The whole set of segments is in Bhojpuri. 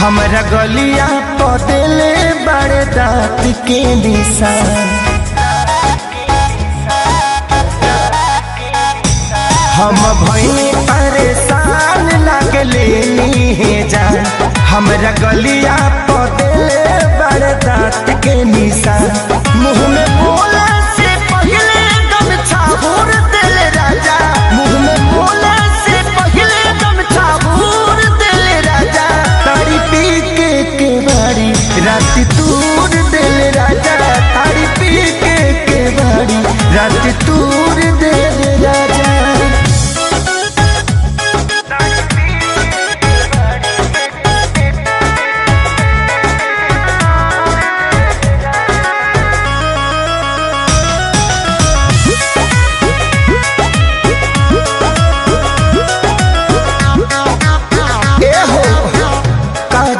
हमरा गलिया पदेले बड़े दाँत के निशान। हम भइनी परेशान लगले है जान। हमरा गलिया पदेले बड़े दाँत के निशान। मुँह में बोले से पहले गमछा भूर देले राजा। मुँह में बोले से पहले गमछा भूर देले राजा। तारी पी के बाड़ी रात तूर देले राजा। तारी पी के बाड़ी रात तूर देले राजा।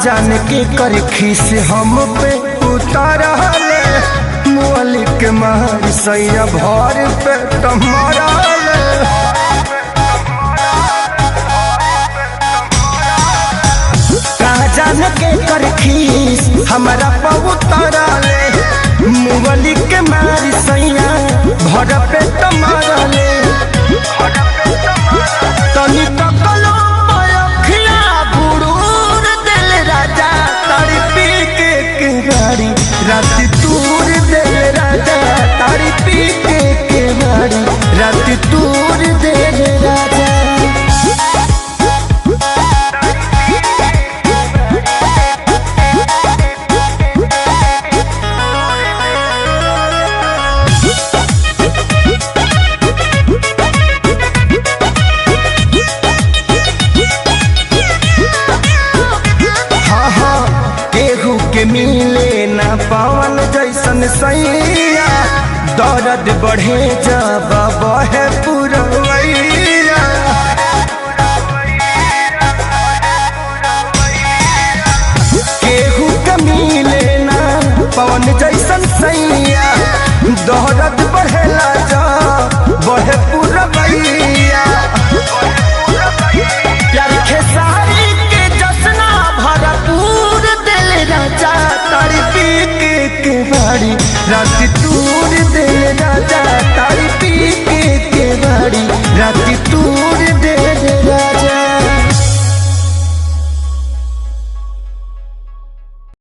जान के कर खीस हम पे उतार मोली के मार सैया भर पे तुम्हारा जान के कर खीस हमारा पे उतारा मोली के मार सैया भर पे तुम्हारा तनी तकलो रात तूर दे राजा। तारी पी के बाड़ी रात तूर दे राजा। हाँ हाँ केहू के मिले ना पवन जैसन सैया। दर्द बढ़े जब बहे पुरवैया। केहू के मिले ना पवन जैसन सैया। दर्द बढ़ेला